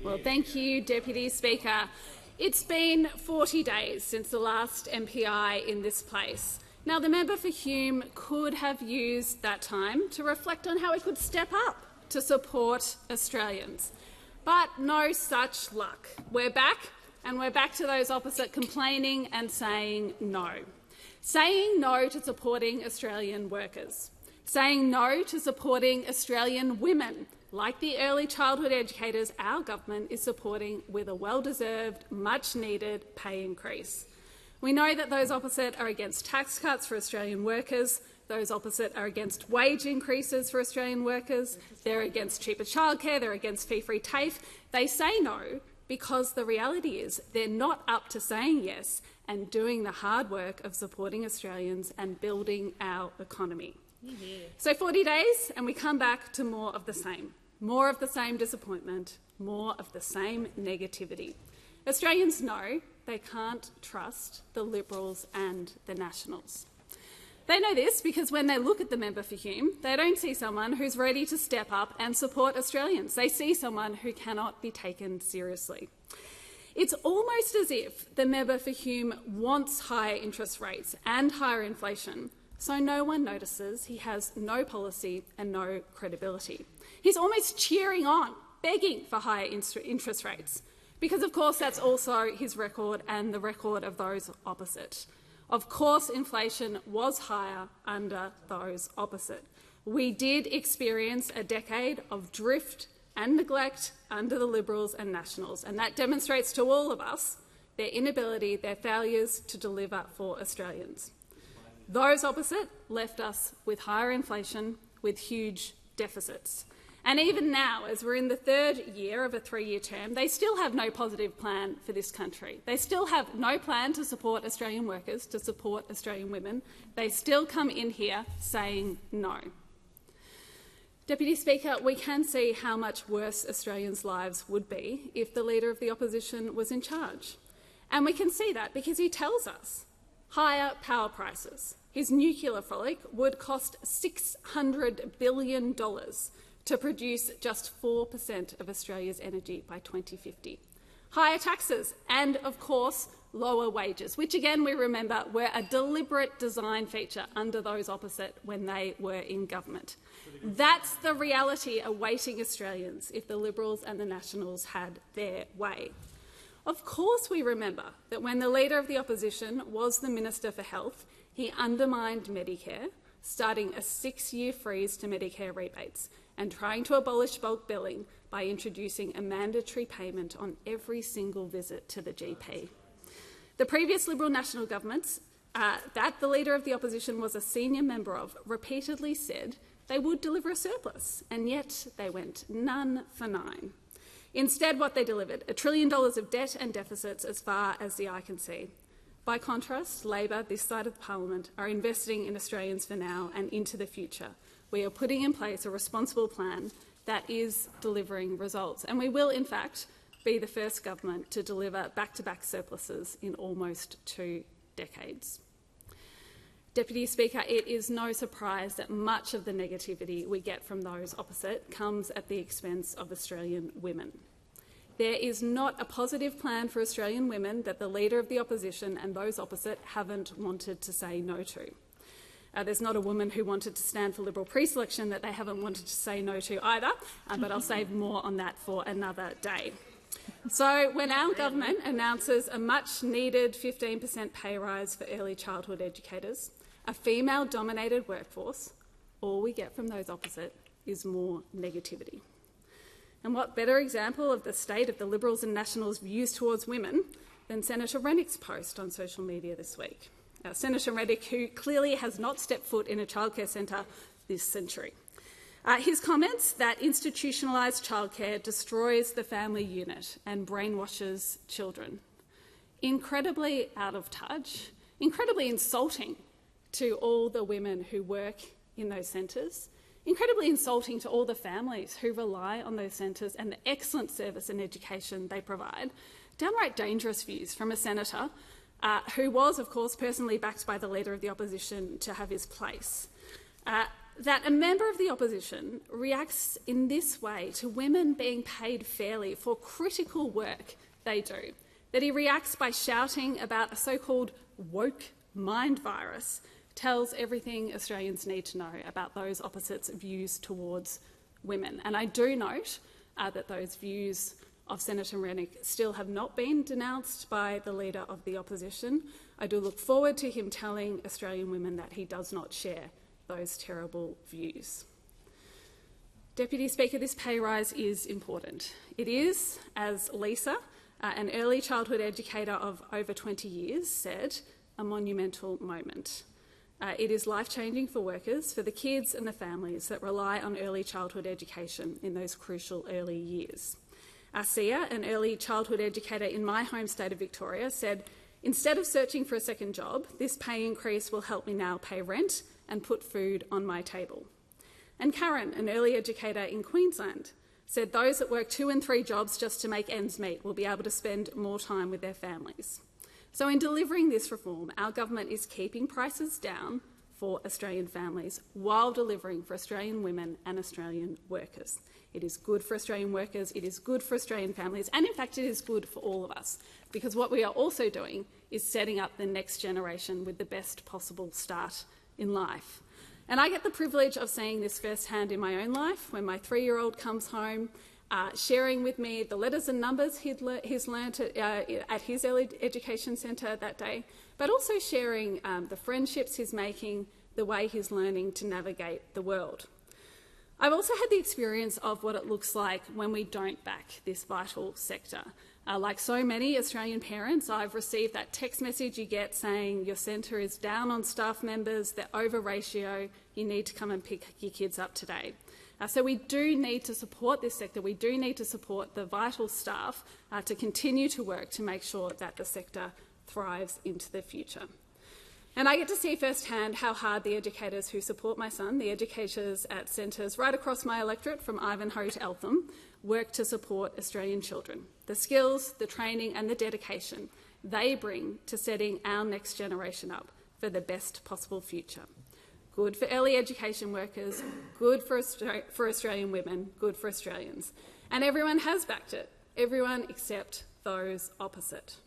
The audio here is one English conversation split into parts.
Well, thank you, Deputy Speaker. It's been 40 days since the last MPI in this place. Now, the member for Hume could have used that time to reflect on how he could step up to support Australians. But no such luck. We're back, and we're back to those opposite complaining and saying no. Saying no to supporting Australian workers. Saying no to supporting Australian women, like the early childhood educators our government is supporting with a well-deserved, much-needed pay increase. We know that those opposite are against tax cuts for Australian workers. Those opposite are against wage increases for Australian workers. They're against cheaper childcare. They're against fee-free TAFE. They say no because the reality is they're not up to saying yes and doing the hard work of supporting Australians and building our economy. So 40 days and we come back to more of the same. More of the same disappointment, more of the same negativity. Australians know they can't trust the Liberals and the Nationals. They know this because when they look at the member for Hume, they don't see someone who's ready to step up and support Australians. They see someone who cannot be taken seriously. It's almost as if the member for Hume wants higher interest rates and higher inflation, so no one notices he has no policy and no credibility. He's almost cheering on, begging for higher interest rates, because of course that's also his record and the record of those opposite. Of course inflation was higher under those opposite. We did experience a decade of drift and neglect under the Liberals and Nationals, and that demonstrates to all of us their inability, their failures to deliver for Australians. Those opposite left us with higher inflation, with huge deficits. And even now, as we're in the third year of a 3-year term, they still have no positive plan for this country. They still have no plan to support Australian workers, to support Australian women. They still come in here saying no. Deputy Speaker, we can see how much worse Australians' lives would be if the Leader of the Opposition was in charge. And we can see that because he tells us higher power prices. His nuclear frolic would cost $600 billion to produce just 4% of Australia's energy by 2050. Higher taxes and, of course, lower wages, which again we remember were a deliberate design feature under those opposite when they were in government. That's the reality awaiting Australians if the Liberals and the Nationals had their way. Of course we remember that when the Leader of the Opposition was the Minister for Health, he undermined Medicare, starting a 6-year freeze to Medicare rebates and trying to abolish bulk billing by introducing a mandatory payment on every single visit to the GP. The previous Liberal National governments that the Leader of the Opposition was a senior member of repeatedly said they would deliver a surplus, and yet they went none for nine. Instead, what they delivered, $1 trillion of debt and deficits as far as the eye can see. By contrast, Labor, this side of Parliament, are investing in Australians for now and into the future. We are putting in place a responsible plan that is delivering results, and we will, in fact, be the first government to deliver back-to-back surpluses in almost 2 decades. Deputy Speaker, it is no surprise that much of the negativity we get from those opposite comes at the expense of Australian women. There is not a positive plan for Australian women that the Leader of the Opposition and those opposite haven't wanted to say no to. There's not a woman who wanted to stand for Liberal pre-selection that they haven't wanted to say no to either, but I'll save more on that for another day. So when our government announces a much-needed 15% pay rise for early childhood educators, a female-dominated workforce, all we get from those opposite is more negativity. And what better example of the state of the Liberals and Nationals' views towards women than Senator Rennick's post on social media this week? Senator Rennick, who clearly has not stepped foot in a childcare centre this century. His comments that institutionalised childcare destroys the family unit and brainwashes children. Incredibly out of touch, incredibly insulting to all the women who work in those centres, incredibly insulting to all the families who rely on those centres and the excellent service and education they provide. Downright dangerous views from a senator who was, of course, personally backed by the Leader of the Opposition to have his place. that a member of the opposition reacts in this way to women being paid fairly for critical work they do, that he reacts by shouting about a so-called woke mind virus, tells everything Australians need to know about those opposites' views towards women. And I do note that those views of Senator Rennick still have not been denounced by the Leader of the Opposition. I do look forward to him telling Australian women that he does not share those terrible views. Deputy Speaker, this pay rise is important. It is, as Lisa, an early childhood educator of over 20 years, said, a monumental moment. It is life-changing for workers, for the kids and the families that rely on early childhood education in those crucial early years. Sia, an early childhood educator in my home state of Victoria, said, "Instead of searching for a second job, this pay increase will help me now pay rent and put food on my table." And Karen, an early educator in Queensland, said those that work 2 and 3 jobs just to make ends meet will be able to spend more time with their families. So in delivering this reform, our government is keeping prices down for Australian families while delivering for Australian women and Australian workers. It is good for Australian workers, it is good for Australian families, and in fact it is good for all of us, because what we are also doing is setting up the next generation with the best possible start in life. And I get the privilege of seeing this firsthand in my own life when my 3-year-old comes home, sharing with me the letters and numbers he's learnt at his early education centre that day, but also sharing the friendships he's making, the way he's learning to navigate the world. I've also had the experience of what it looks like when we don't back this vital sector. Like so many Australian parents, I've received that text message you get saying your centre is down on staff members, they're over ratio, you need to come and pick your kids up today. So we do need to support this sector, we do need to support the vital staff to continue to work to make sure that the sector thrives into the future. And I get to see firsthand how hard the educators who support my son, the educators at centres right across my electorate from Ivanhoe to Eltham, work to support Australian children. The skills, the training and the dedication they bring to setting our next generation up for the best possible future. Good for early education workers, good for Australian women, good for Australians. And everyone has backed it, everyone except those opposite.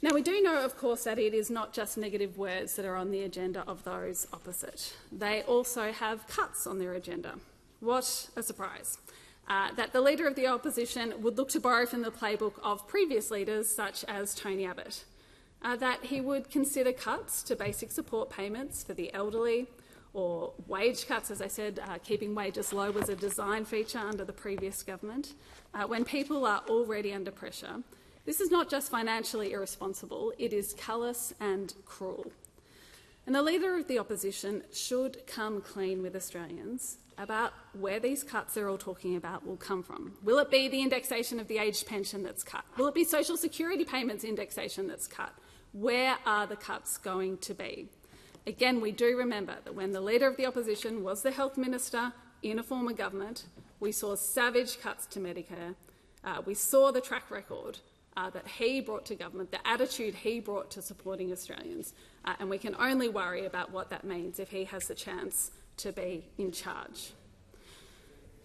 Now, we do know, of course, that it is not just negative words that are on the agenda of those opposite. They also have cuts on their agenda. What a surprise. That the Leader of the Opposition would look to borrow from the playbook of previous leaders, such as Tony Abbott. That he would consider cuts to basic support payments for the elderly, or wage cuts, as I said, keeping wages low was a design feature under the previous government. When people are already under pressure, this is not just financially irresponsible, it is callous and cruel. And the Leader of the Opposition should come clean with Australians about where these cuts they're all talking about will come from. Will it be the indexation of the aged pension that's cut? Will it be social security payments indexation that's cut? Where are the cuts going to be? Again, we do remember that when the Leader of the Opposition was the Health Minister in a former government, we saw savage cuts to Medicare. We saw the track record that he brought to government, the attitude he brought to supporting Australians, and we can only worry about what that means if he has the chance to be in charge.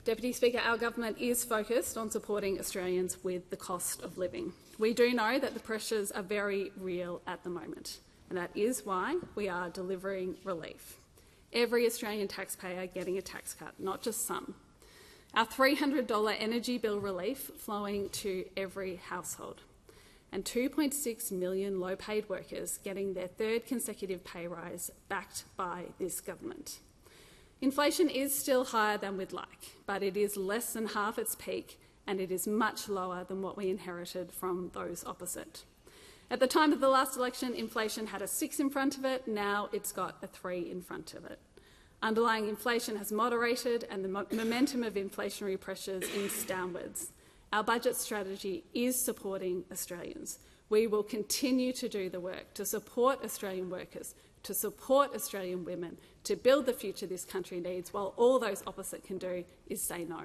Deputy Speaker, our government is focused on supporting Australians with the cost of living. We do know that the pressures are very real at the moment, and that is why we are delivering relief. Every Australian taxpayer getting a tax cut, not just some. Our $300 energy bill relief flowing to every household, and 2.6 million low-paid workers getting their 3rd consecutive pay rise backed by this government. Inflation is still higher than we'd like, but it is less than half its peak, and it is much lower than what we inherited from those opposite. At the time of the last election, inflation had a 6 in front of it, now it's got a 3 in front of it. Underlying inflation has moderated and the momentum of inflationary pressures is downwards. Our budget strategy is supporting Australians. We will continue to do the work to support Australian workers, to support Australian women, to build the future this country needs, while all those opposite can do is say no.